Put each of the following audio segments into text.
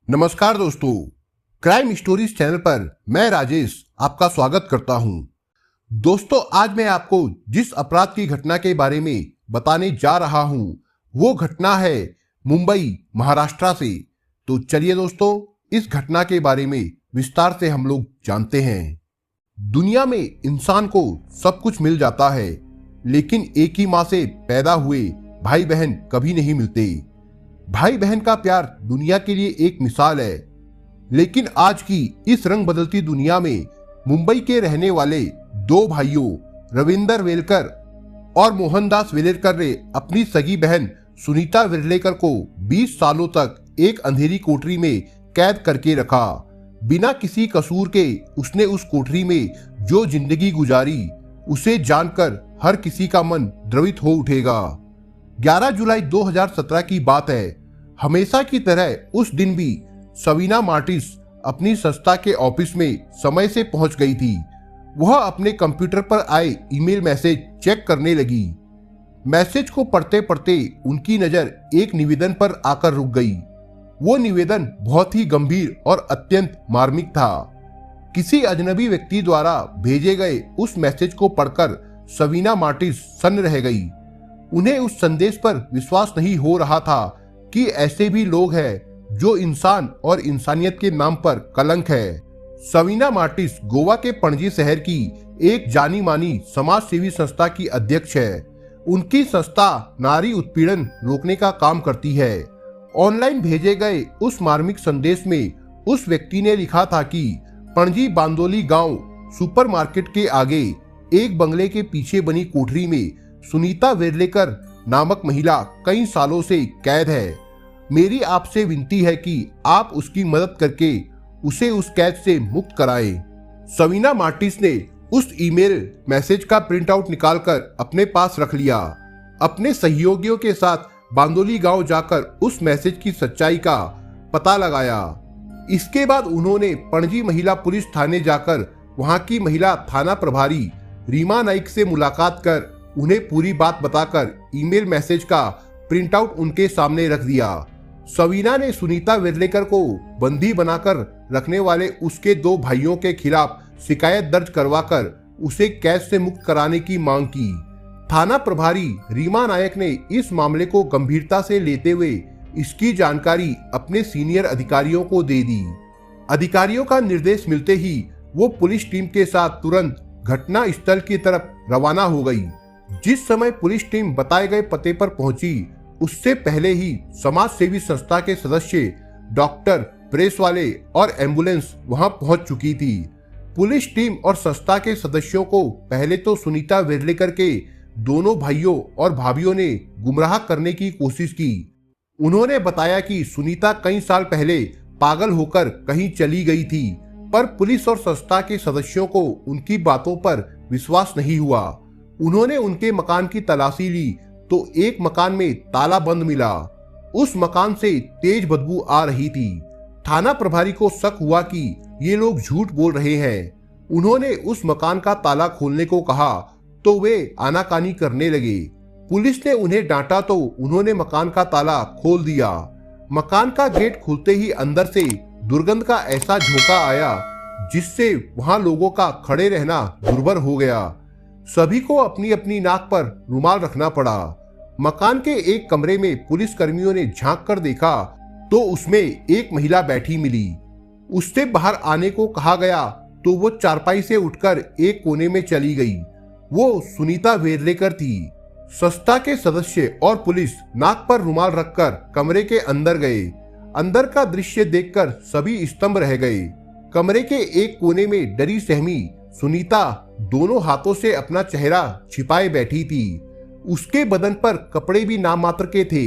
नमस्कार दोस्तों, crime stories channel पर मैं राजेश आपका स्वागत करता हूं। दोस्तों, आज मैं आपको जिस अपराध की घटना के बारे में बताने जा रहा हूं वो घटना है मुंबई, महाराष्ट्र से। तो चलिए दोस्तों, इस घटना के बारे में विस्तार से हम लोग जानते हैं। दुनिया में इंसान को सब कुछ मिल जाता है, लेकिन एक ही माँ से पैदा हुए भाई बहन कभी नहीं मिलते। भाई बहन का प्यार दुनिया के लिए एक मिसाल है, लेकिन आज की इस रंग बदलती दुनिया में मुंबई के रहने वाले दो भाइयों रविंदर वेलकर और मोहनदास वेलकर ने अपनी सगी बहन सुनीता वेलकर को 20 सालों तक एक अंधेरी कोठरी में कैद करके रखा। बिना किसी कसूर के उसने उस कोठरी में जो जिंदगी गुजारी, उसे जानकर हर किसी का मन द्रवित हो उठेगा। 11 जुलाई 2017 की बात है। हमेशा की तरह उस दिन भी सवीना मार्टिस अपनी संस्था के ऑफिस में समय से पहुंच गई थी। वह अपने कंप्यूटर पर आए ईमेल मैसेज चेक करने लगी। मैसेज को पढ़ते पढ़ते उनकी नजर एक निवेदन पर आकर रुक गई। वो निवेदन बहुत ही गंभीर और अत्यंत मार्मिक था। किसी अजनबी व्यक्ति द्वारा भेजे गए उस मैसेज को पढ़कर सवीना मार्टिस सन्न रह गई। उन्हें उस संदेश पर विश्वास नहीं हो रहा था कि ऐसे भी लोग हैं जो इंसान और इंसानियत के नाम पर कलंक है। सवीना मार्टिस गोवा के पणजी शहर की एक जानी मानी समाज सेवी संस्था की अध्यक्ष है। उनकी संस्था नारी उत्पीड़न रोकने का काम करती है। ऑनलाइन भेजे गए उस मार्मिक संदेश में उस व्यक्ति ने लिखा था कि पणजी बांदोली गांव सुपरमार्केट के आगे एक बंगले के पीछे बनी कोठरी में सुनीता वेलकर नामक महिला कई सालों से कैद है। मेरी आपसे विनती है कि आप उसकी मदद करके उसे उस कैद से मुक्त कराएं। सवीना मार्टिस ने उस ईमेल मैसेज का प्रिंट आउट निकालकर अपने पास रख लिया। अपने सहयोगियों के साथ बांदोली गांव जाकर उस मैसेज की सच्चाई का पता लगाया। इसके बाद उन्होंने पणजी महिला पुलिस थाने जाकर वहां की महिला थाना प्रभारी रीमा नाइक से मुलाकात कर उन्हें पूरी बात बताकर ईमेल मैसेज का प्रिंट आउट उनके सामने रख दिया। सवीना ने सुनीता वेलकर को बंदी बनाकर रखने वाले उसके दो भाइयों के खिलाफ शिकायत दर्ज करवाकर उसे कैद से मुक्त कराने की मांग की। थाना प्रभारी रीमा नायक ने इस मामले को गंभीरता से लेते हुए इसकी जानकारी अपने सीनियर अधिकारियों को दे दी। अधिकारियों का निर्देश मिलते ही वो पुलिस टीम के साथ तुरंत घटना स्थल की तरफ रवाना हो गई। जिस समय पुलिस टीम बताए गए पते पर पहुंची, उससे पहले ही समाज सेवी संस्था के सदस्य, डॉक्टर, प्रेस वाले और एम्बुलेंस वहां पहुंच चुकी थी। पुलिस टीम और संस्था के सदस्यों को पहले तो सुनीता वेलकर के दोनों भाइयों और भाभियों ने गुमराह करने की कोशिश की। उन्होंने बताया कि सुनीता कई साल पहले पागल होकर कहीं चली गई थी, पर पुलिस और संस्था के सदस्यों को उनकी बातों पर विश्वास नहीं हुआ। उन्होंने उनके मकान की तलाशी ली तो एक मकान में ताला बंद मिला। उस मकान से तेज बदबू आ रही थी। थाना प्रभारी को शक हुआ कि ये लोग झूठ बोल रहे हैं। उन्होंने उस मकान का ताला खोलने को कहा तो वे आनाकानी करने लगे। पुलिस ने उन्हें डांटा तो उन्होंने मकान का ताला खोल दिया। मकान का गेट खुलते ही अंदर से दुर्गंध का ऐसा झोंका आया जिससे वहां लोगों का खड़े रहना दुर्भर हो गया। सभी को अपनी अपनी नाक पर रुमाल रखना पड़ा। मकान के एक कमरे में पुलिस कर्मियों ने झांक कर देखा तो उसमें एक महिला बैठी मिली। उससे बाहर आने को कहा गया तो वो चारपाई से उठकर एक कोने में चली गई। वो सुनीता वेलकर थी। संस्था के सदस्य और पुलिस नाक पर रुमाल रखकर कमरे के अंदर गए। अंदर का दृश्य देखकर सभी स्तंभ रह गए। कमरे के एक कोने में डरी सहमी सुनीता दोनों हाथों से अपना चेहरा छिपाए बैठी थी। उसके बदन पर कपड़े भी नाम मात्र के थे।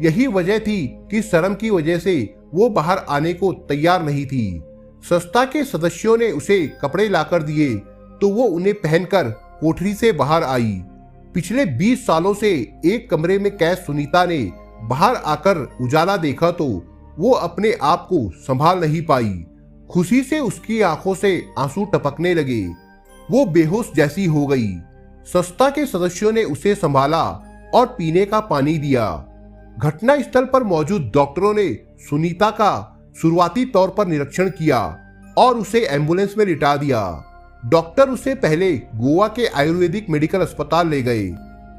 यही वजह थी कि शर्म की वजह से वो बाहर आने को तैयार नहीं थी। संस्था के सदस्यों ने उसे कपड़े लाकर दिए तो वो उन्हें पहनकर कोठरी से बाहर आई। पिछले 20 सालों से एक कमरे में कैद सुनीता ने बाहर आकर उजाला देखा तो वो अपने आप को संभाल नहीं पाई। खुशी से उसकी आंखों से आंसू टपकने लगे। वो बेहोश जैसी हो गई। संस्था के सदस्यों ने उसे संभाला और पीने का पानी दिया। घटना स्थल पर मौजूद डॉक्टरों ने सुनीता का शुरुआती तौर पर निरीक्षण किया और उसे एम्बुलेंस में लिटा दिया। डॉक्टर उसे पहले गोवा के आयुर्वेदिक मेडिकल अस्पताल ले गए।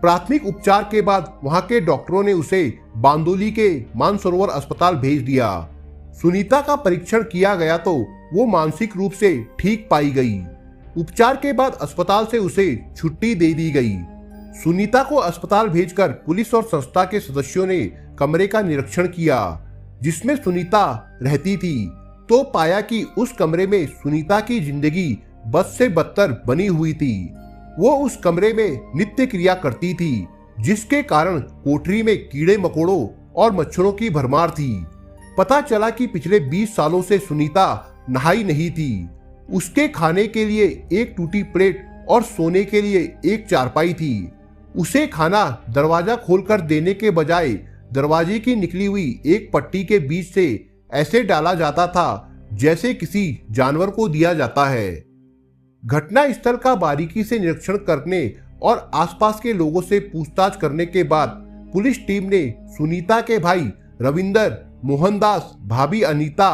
प्राथमिक उपचार के बाद वहां के डॉक्टरों ने उसे बांदोली के मानसरोवर अस्पताल भेज दिया। सुनीता का परीक्षण किया गया तो वो मानसिक रूप से ठीक पाई गई। उपचार के बाद अस्पताल से उसे छुट्टी दे दी गई। सुनीता को अस्पताल भेजकर पुलिस और संस्था के सदस्यों ने कमरे का निरीक्षण किया जिसमें सुनीता रहती थी, तो पाया कि उस कमरे में सुनीता की जिंदगी बद से बदतर बनी हुई थी। वो उस कमरे में नित्य क्रिया करती थी जिसके कारण कोठरी में कीड़े मकोड़ों और मच्छरों की भरमार थी। पता चला कि पिछले 20 सालों से सुनीता नहाई नहीं थी। उसके खाने के लिए एक टूटी प्लेट और सोने के लिए एक चारपाई थी। उसे खाना दरवाजा खोलकर देने के बजाय दरवाजे की निकली हुई एक पट्टी के बीच से ऐसे डाला जाता था जैसे किसी जानवर को दिया जाता है। घटना स्थल का बारीकी से निरीक्षण करने और आसपास के लोगों से पूछताछ करने के बाद पुलिस टीम ने सुनीता के भाई रविंदर, मोहनदास, भाभी अनीता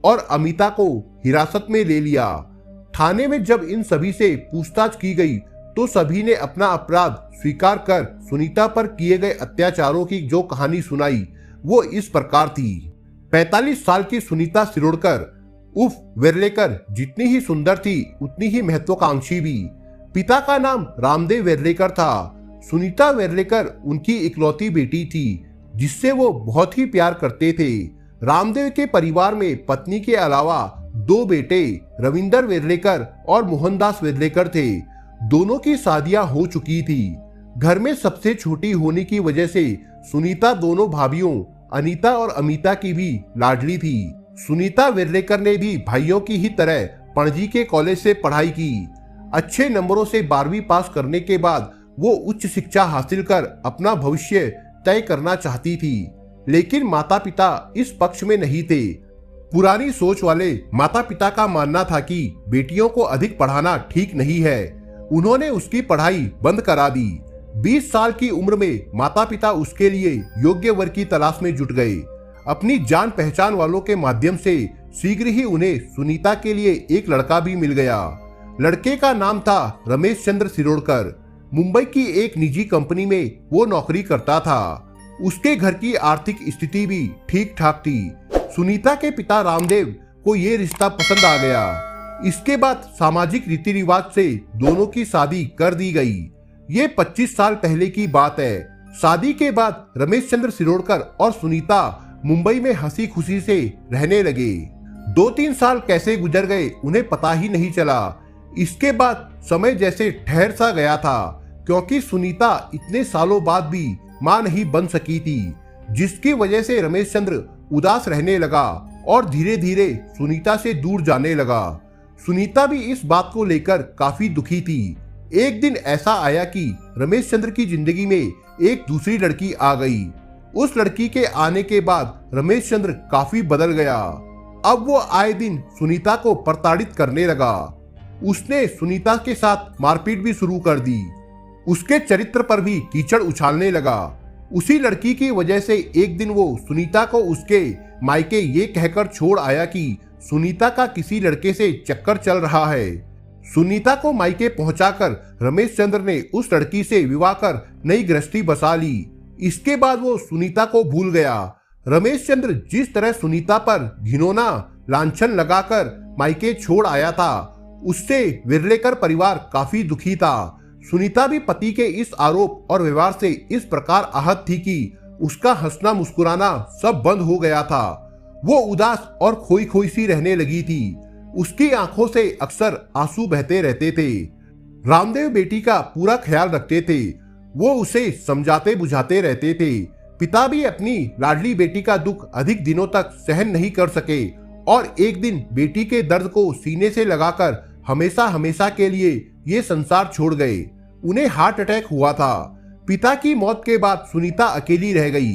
और अमिता को हिरासत में ले लिया। थाने में जब इन सभी से पूछताछ की गई तो सभी ने अपना अपराध स्वीकार कर सुनीता पर किए गए अत्याचारों की जो कहानी सुनाई वो इस प्रकार थी। 45 साल की सुनीता सिरोडकर उर्फ वेर्लेकर जितनी ही सुंदर थी उतनी ही महत्वाकांक्षी भी। पिता का नाम रामदेव वेर्लेकर था। सुनीता वेर्लेकर उनकी इकलौती बेटी थी जिससे वो बहुत ही प्यार करते थे। रामदेव के परिवार में पत्नी के अलावा 2 बेटे रविंदर वेर्लेकर और मोहनदास वेर्लेकर थे। दोनों की शादियां हो चुकी थी। घर में सबसे छोटी होने की वजह से सुनीता दोनों भाभियों अनीता और अमिता की भी लाडली थी। सुनीता वेर्लेकर ने भी भाइयों की ही तरह पणजी के कॉलेज से पढ़ाई की। अच्छे नंबरों से 12वीं पास करने के बाद वो उच्च शिक्षा हासिल कर अपना भविष्य तय करना चाहती थी, लेकिन माता पिता इस पक्ष में नहीं थे। पुरानी सोच वाले माता पिता का मानना था कि बेटियों को अधिक पढ़ाना ठीक नहीं है। उन्होंने उसकी पढ़ाई बंद करा दी। 20 साल की उम्र में माता पिता उसके लिए योग्य वर की तलाश में जुट गए। अपनी जान पहचान वालों के माध्यम से शीघ्र ही उन्हें सुनीता के लिए एक लड़का भी मिल गया। लड़के का नाम था रमेश चंद्र सिरोडकर। मुंबई की एक निजी कंपनी में वो नौकरी करता था। उसके घर की आर्थिक स्थिति भी ठीक ठाक थी। सुनीता के पिता रामदेव को ये रिश्ता पसंद आ गया। इसके बाद सामाजिक रीति रिवाज से दोनों की शादी कर दी गई। ये 25 साल पहले की बात है। शादी के बाद रमेश चंद्र सिरोडकर और सुनीता मुंबई में हंसी खुशी से रहने लगे। 2-3 साल कैसे गुजर गए उन्हें पता ही नहीं चला। इसके बाद समय जैसे ठहर सा गया था, क्योंकि सुनीता इतने सालों बाद भी मां नहीं बन सकी थी, जिसकी वजह से रमेश चंद्र उदास रहने लगा और धीरे धीरे सुनीता से दूर जाने लगा। सुनीता भी इस बात को लेकर काफी दुखी थी। एक दिन ऐसा आया कि रमेश चंद्र की जिंदगी में एक दूसरी लड़की आ गई। उस लड़की के आने के बाद रमेश चंद्र काफी बदल गया। अब वो आए दिन सुनीता को प्रताड़ित करने लगा। उसने सुनीता के साथ मारपीट भी शुरू कर दी। उसके चरित्र पर भी कीचड़ उछालने लगा। उसी लड़की की वजह से एक दिन वो सुनीता को उसके मायके ये कहकर छोड़ आया कि सुनीता का किसी लड़के से चक्कर चल रहा है। सुनीता को मायके पहुंचाकर रमेश चंद्र ने उस लड़की से विवाह कर नई गृहस्थी बसा ली। इसके बाद वो सुनीता को भूल गया। रमेश चंद्र जिस तरह सुनीता पर घिनौना लांछन लगाकर मायके छोड़ आया था, उससे वेर्लेकर परिवार काफी दुखी था। सुनीता भी पति के इस आरोप और व्यवहार से इस प्रकार आहत थी कि उसका हंसना मुस्कुराना सब बंद हो गया था। वो उदास और खोई खोई सी रहने लगी थी। उसकी आंखों से अक्सर आंसू बहते रहते थे। रामदेव बेटी का पूरा ख्याल रखते थे। वो उसे समझाते बुझाते रहते थे। पिता भी अपनी लाडली बेटी का दुख अधिक दिनों तक सहन नहीं कर सके और एक दिन बेटी के दर्द को सीने से लगाकर हमेशा हमेशा के लिए ये संसार छोड़ गए। उन्हें हार्ट अटैक हुआ था। पिता की मौत के बाद सुनीता अकेली रह गई।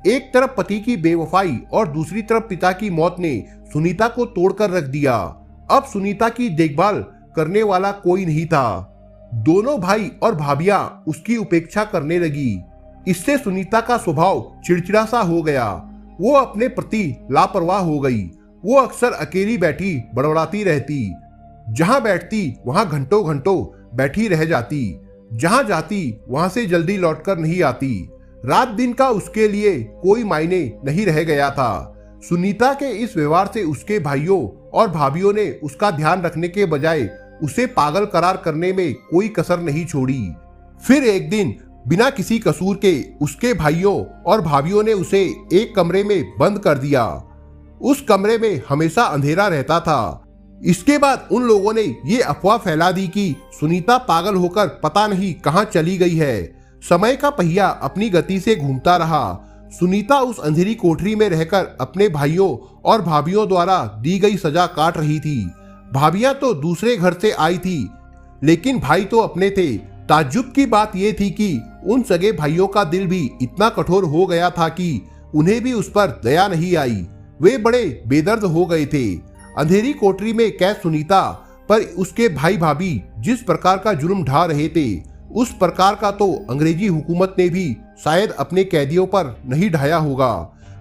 एक तरफ पति की बेवफाई और दूसरी तरफ पिता की मौत ने सुनीता को तोड़कर रख दिया। अब सुनीता की देखभाल करने वाला कोई नहीं था। दोनों भाई और भाभियां उसकी उपेक्षा करने लगी। इससे सुनीता का स्वभाव चिड़चिड़ा सा हो गया। वो अपने प्रति लापरवाह हो गई वो अक्सर अकेली बैठी बड़बड़ाती रहती। जहां बैठती वहां घंटों घंटों बैठी रह जाती। जहां जाती वहां से जल्दी लौटकर नहीं आती। रात दिन का उसके लिए कोई मायने नहीं रह गया था। सुनीता के इस व्यवहार से उसके भाइयों और भाभीियों ने उसका ध्यान रखने के बजाय उसे पागल करार करने में कोई कसर नहीं छोड़ी। फिर एक दिन बिना किसी कसूर के उसके भाइयों और भाभीियों ने उसे एक कमरे में बंद कर दिया। उस कमरे में हमेशा अंधेरा रहता था। इसके बाद उन लोगों ने ये अफवाह फैला दी कि सुनीता पागल होकर पता नहीं कहां चली गई है। समय का पहिया अपनी गति से घूमता रहा। सुनीता उस अंधेरी कोठरी में रहकर अपने भाइयों और भाभीियों द्वारा दी गई सजा काट रही थी। भाभियां तो दूसरे घर से आई थी, लेकिन भाई तो अपने थे। ताज्जुब की बात यह थी कि उन सगे भाइयों का दिल भी इतना कठोर हो गया था कि उन्हें भी उस पर दया नहीं आई। वे बड़े बेदर्द हो गए थे। अंधेरी कोठरी में कैद सुनीता पर उसके भाई भाभी जिस प्रकार का जुर्म ढा रहे थे, उस प्रकार का तो अंग्रेजी हुकूमत ने भी शायद अपने कैदियों पर नहीं ढाया होगा।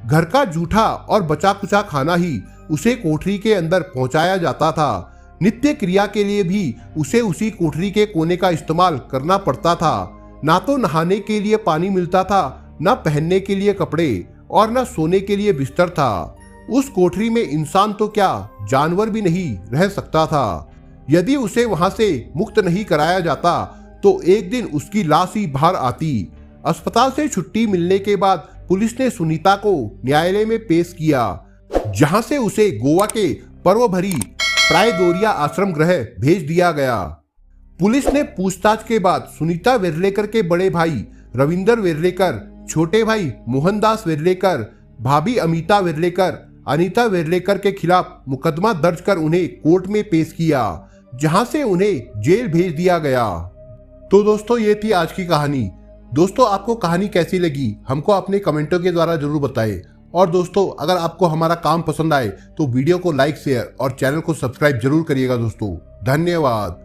घर का जूठा और बचा कुचा खाना ही उसे कोठरी के अंदर पहुंचाया जाता था। नित्य क्रिया के लिए भी उसे उसी कोठरी के कोने का इस्तेमाल करना पड़ता था। ना तो नहाने के लिए पानी मिलता था, ना पहनने के लिए कपड़े और ना सोने के लिए बिस्तर था। उस कोठरी में इंसान तो क्या जानवर भी नहीं रह सकता था। यदि उसे वहां से मुक्त नहीं कराया जाता तो एक दिन उसकी लाश ही बाहर आती। अस्पताल से छुट्टी मिलने के बाद पुलिस ने सुनीता को न्यायालय में पेश किया, जहां से उसे गोवा के पर्वभरी प्रायदोरिया आश्रम गृह भेज दिया गया। पुलिस ने पूछताछ के बाद सुनीता वेर्लेकर के बड़े भाई रविंदर वेर्लेकर, छोटे भाई मोहनदास वेर्लेकर, भाभी अमिता वेर्लेकर, अनीता वेर्लेकर के खिलाफ मुकदमा दर्ज कर उन्हें कोर्ट में पेश किया, जहां से उन्हें जेल भेज दिया गया। तो दोस्तों, ये थी आज की कहानी। दोस्तों, आपको कहानी कैसी लगी हमको अपने कमेंटों के द्वारा जरूर बताएं। और दोस्तों, अगर आपको हमारा काम पसंद आए तो वीडियो को लाइक, शेयर और चैनल को सब्सक्राइब जरूर करिएगा दोस्तों। धन्यवाद।